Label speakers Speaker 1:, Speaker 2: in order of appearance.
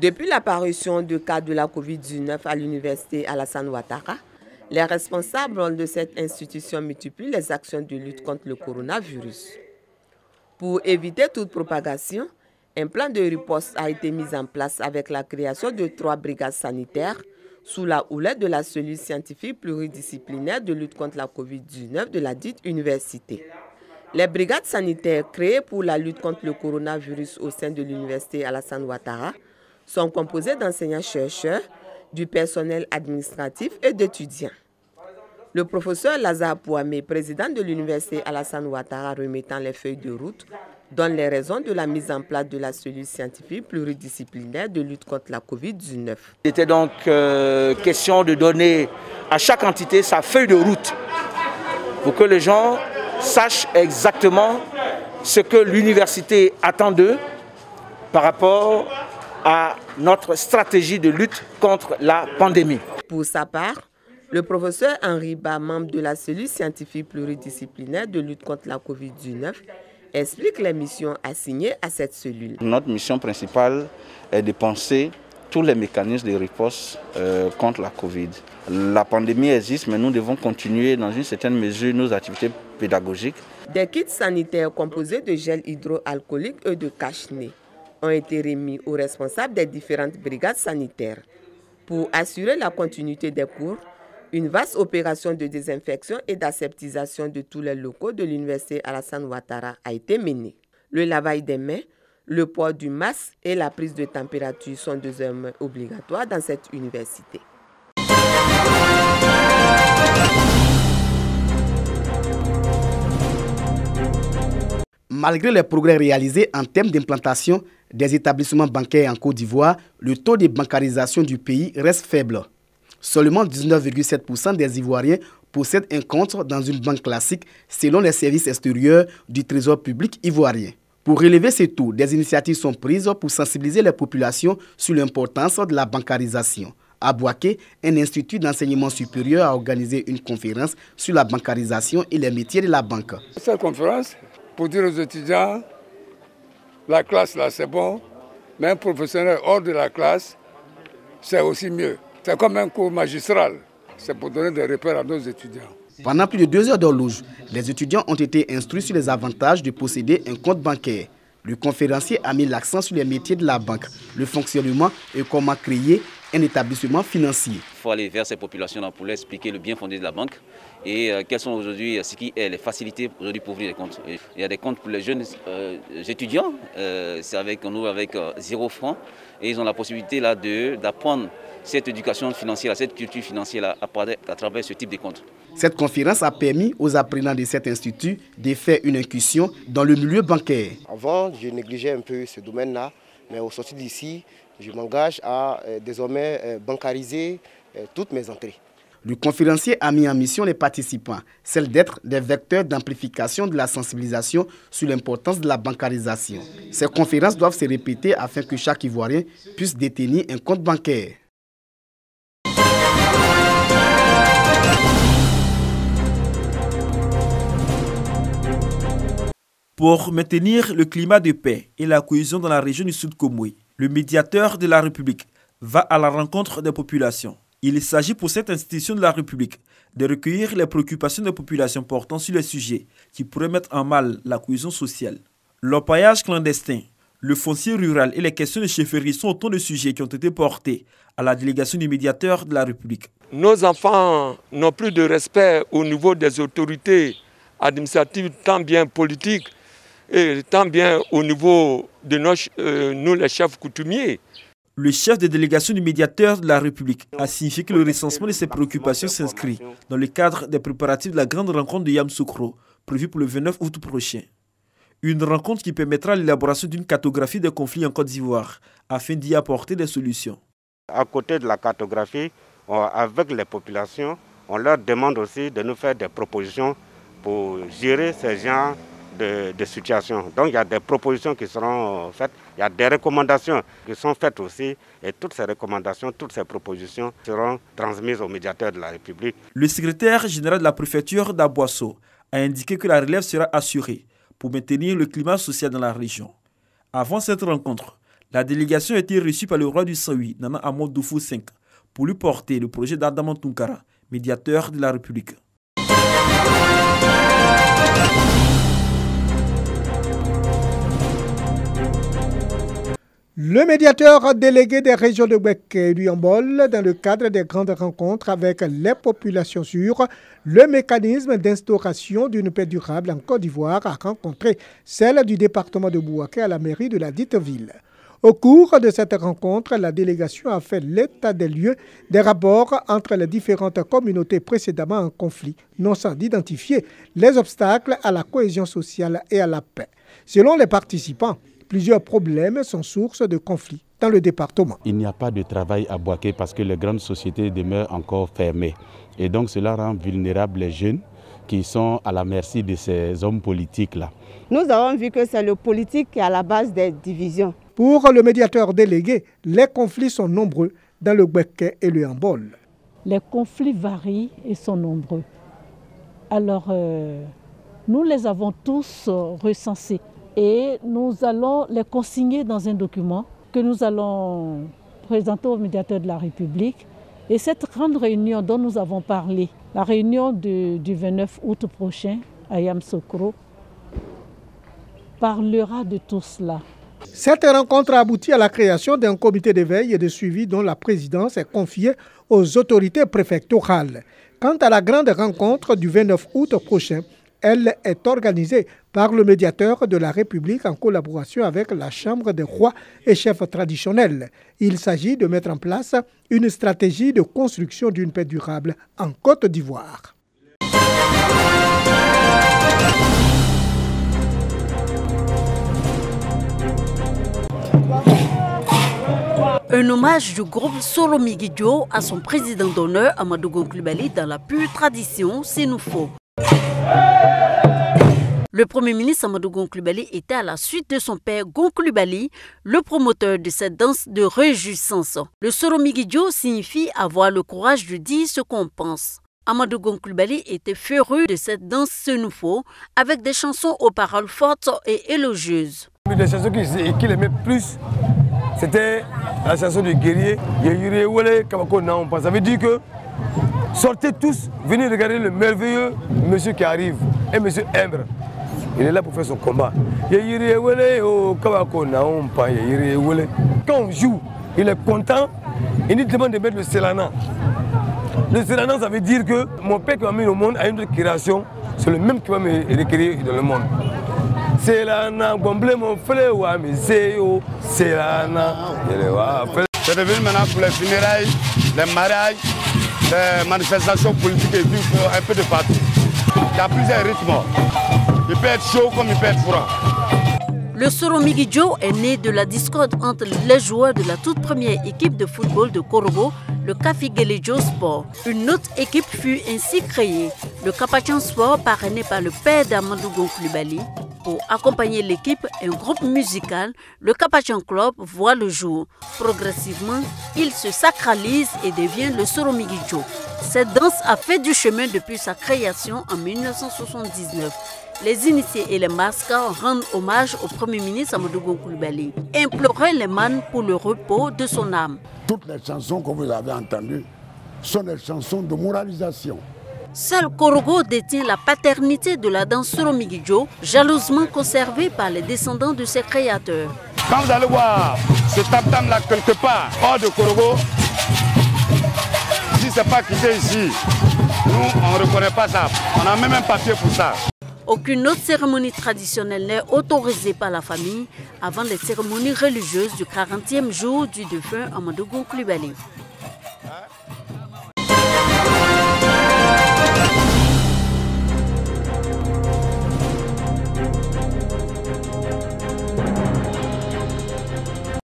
Speaker 1: Depuis l'apparition de cas de la COVID-19 à l'université Alassane Ouattara, les responsables de cette institution multiplient les actions de lutte contre le coronavirus. Pour éviter toute propagation, un plan de riposte a été mis en place avec la création de 3 brigades sanitaires sous la houlette de la cellule scientifique pluridisciplinaire de lutte contre la COVID-19 de la dite université. Les brigades sanitaires créées pour la lutte contre le coronavirus au sein de l'université Alassane Ouattara sont composées d'enseignants-chercheurs, du personnel administratif et d'étudiants. Le professeur Lazare Pouamé, président de l'université Alassane Ouattara, remettant les feuilles de route, donne les raisons de la mise en place de la cellule scientifique pluridisciplinaire de lutte contre la COVID-19.
Speaker 2: Il était donc question de donner à chaque entité sa feuille de route pour que les gens sachent exactement ce que l'université attend d'eux par rapport à notre stratégie de lutte contre la pandémie.
Speaker 1: Pour sa part, le professeur Henri Ba, membre de la cellule scientifique pluridisciplinaire de lutte contre la COVID-19, explique les missions assignées à cette cellule.
Speaker 2: Notre mission principale est de penser tous les mécanismes de riposte contre la Covid. La pandémie existe, mais nous devons continuer dans une certaine mesure nos activités pédagogiques.
Speaker 1: Des kits sanitaires composés de gel hydroalcoolique et de cache-nez ont été remis aux responsables des différentes brigades sanitaires. Pour assurer la continuité des cours, une vaste opération de désinfection et d'aseptisation de tous les locaux de l'université Alassane Ouattara a été menée. Le lavage des mains, le port du masque et la prise de température sont désormais obligatoires dans cette université.
Speaker 3: Malgré les progrès réalisés en termes d'implantation des établissements bancaires en Côte d'Ivoire, le taux de bancarisation du pays reste faible. Seulement 19,7% des Ivoiriens possèdent un compte dans une banque classique selon les services extérieurs du Trésor public ivoirien. Pour relever ces taux, des initiatives sont prises pour sensibiliser les populations sur l'importance de la bancarisation. À Bouaké, un institut d'enseignement supérieur a organisé une conférence sur la bancarisation et les métiers de la banque.
Speaker 4: Cette conférence, pour dire aux étudiants, la classe là c'est bon, mais un professionnel hors de la classe, c'est aussi mieux. C'est comme un cours magistral, c'est pour donner des repères à nos étudiants.
Speaker 3: Pendant plus de 2 heures d'horloge, les étudiants ont été instruits sur les avantages de posséder un compte bancaire. Le conférencier a mis l'accent sur les métiers de la banque, le fonctionnement et comment créer un établissement financier.
Speaker 5: Il faut aller vers ces populations pour leur expliquer le bien fondé de la banque et quelles sont aujourd'hui les facilités aujourd'hui pour ouvrir des comptes. Il y a des comptes pour les jeunes étudiants, c'est avec 0 francs et ils ont la possibilité d'apprendre cette éducation financière, cette culture financière à travers ce type de comptes.
Speaker 3: Cette conférence a permis aux apprenants de cet institut de faire une incursion dans le milieu bancaire.
Speaker 6: Avant, je négligeais un peu ce domaine-là, mais au sortir d'ici, je m'engage à désormais bancariser toutes mes entrées.
Speaker 3: Le conférencier a mis en mission les participants, celle d'être des vecteurs d'amplification de la sensibilisation sur l'importance de la bancarisation. Ces conférences doivent se répéter afin que chaque Ivoirien puisse détenir un compte bancaire.
Speaker 7: Pour maintenir le climat de paix et la cohésion dans la région du Sud-Komoué, le médiateur de la République va à la rencontre des populations. Il s'agit pour cette institution de la République de recueillir les préoccupations des populations portant sur les sujets qui pourraient mettre en mal la cohésion sociale. L'orpaillage clandestin, le foncier rural et les questions de chefferie sont autant de sujets qui ont été portés à la délégation du médiateur de la République.
Speaker 4: Nos enfants n'ont plus de respect au niveau des autorités administratives, tant bien politiques, et tant bien au niveau de nous les chefs coutumiers.
Speaker 7: Le chef de délégation du médiateur de la République a signifié que le recensement de ces préoccupations s'inscrit dans le cadre des préparatifs de la grande rencontre de Yamoussoukro, prévue pour le 29 août prochain. Une rencontre qui permettra l'élaboration d'une cartographie des conflits en Côte d'Ivoire, afin d'y apporter des solutions.
Speaker 8: À côté de la cartographie, avec les populations, on leur demande aussi de nous faire des propositions pour gérer ces genres de situations. Donc il y a des propositions qui seront faites, il y a des recommandations qui sont faites aussi et toutes ces recommandations, toutes ces propositions seront transmises au médiateur de la République.
Speaker 7: Le secrétaire général de la préfecture d'Aboisseau a indiqué que la relève sera assurée pour maintenir le climat social dans la région. Avant cette rencontre, La délégation a été reçue par le roi du Saoui, Nana Amadou V, pour lui porter le projet d'Adama Tunkara, médiateur de la République.
Speaker 9: Le médiateur délégué des régions de Gbeke et du Yambol, dans le cadre des grandes rencontres avec les populations sur le mécanisme d'instauration d'une paix durable en Côte d'Ivoire, a rencontré celle du département de Bouaké à la mairie de la dite ville. Au cours de cette rencontre, la délégation a fait l'état des lieux des rapports entre les différentes communautés précédemment en conflit, non sans identifier les obstacles à la cohésion sociale et à la paix. Selon les participants, plusieurs problèmes sont source de conflits dans le département.
Speaker 10: Il n'y a pas de travail à Bouaké parce que les grandes sociétés demeurent encore fermées. Et donc cela rend vulnérables les jeunes qui sont à la merci de ces hommes politiques-là.
Speaker 11: Nous avons vu que c'est le politique qui est à la base des divisions.
Speaker 9: Pour le médiateur délégué, les conflits sont nombreux dans le Gbeke et le Yambol.
Speaker 12: Les conflits varient et sont nombreux. Alors, nous les avons tous recensés. Et nous allons les consigner dans un document que nous allons présenter au médiateur de la République. Et cette grande réunion dont nous avons parlé, la réunion du 29 août prochain à Yamoussoukro, parlera de tout cela.
Speaker 9: Cette rencontre a abouti à la création d'un comité de veille et de suivi dont la présidence est confiée aux autorités préfectorales. Quant à la grande rencontre du 29 août prochain, elle est organisée par le médiateur de la République en collaboration avec la Chambre des rois et chefs traditionnels. Il s'agit de mettre en place une stratégie de construction d'une paix durable en Côte d'Ivoire.
Speaker 13: Un hommage du groupe Soromigidjo à son président d'honneur Amadou Coulibaly dans la pure tradition Sénoufo. Le Premier ministre Amadou Coulibaly était à la suite de son père Coulibaly, le promoteur de cette danse de réjouissance. Le Soromigidjo signifie avoir le courage de dire ce qu'on pense. Amadou Coulibaly était féru de cette danse Sénoufo avec des chansons aux paroles fortes et élogieuses.
Speaker 14: Une des chansons qu'il aimait plus, c'était la chanson du guerrier. Ça veut dire que sortez tous, venez regarder le merveilleux monsieur qui arrive, et monsieur Embre. Il est là pour faire son combat. Quand on joue, il est content, il nous demande de mettre le Selana. Le Selana, ça veut dire que mon père qui m'a mis au monde a une autre création, c'est le même qui va me requérir dans le monde. Selana, gomblé mon frère, Selana.
Speaker 15: C'est devenu maintenant pour les funérailles, les mariages, les manifestations politiques et tout, un peu de partout. Il y a plusieurs rythmes. Il peut être chaud comme il peut être froid.
Speaker 13: Le Soromigidjo est né de la discorde entre les joueurs de la toute première équipe de football de Korogo, le Kafigelejo Sport. Une autre équipe fut ainsi créée, le Kapachan Sport, parrainé par le père d'Amadou Coulibaly. Pour accompagner l'équipe, un groupe musical, le Kapachan Club, voit le jour. Progressivement, il se sacralise et devient le Soromigidjo. Cette danse a fait du chemin depuis sa création en 1979. Les initiés et les masques rendent hommage au Premier ministre Amadou Coulibaly, imploraient les man pour le repos de son âme.
Speaker 16: Toutes les chansons que vous avez entendues sont des chansons de moralisation.
Speaker 13: Seul Korogo détient la paternité de la danse Soromigidjo, jalousement conservée par les descendants de ses créateurs.
Speaker 15: Quand vous allez voir ce tam-tam là quelque part, hors de Korogo, si ce n'est pas quitté ici, nous on ne reconnaît pas ça. On n'a même un papier pour ça.
Speaker 13: Aucune autre cérémonie traditionnelle n'est autorisée par la famille avant les cérémonies religieuses du 40e jour du défunt Amadou Coulibaly.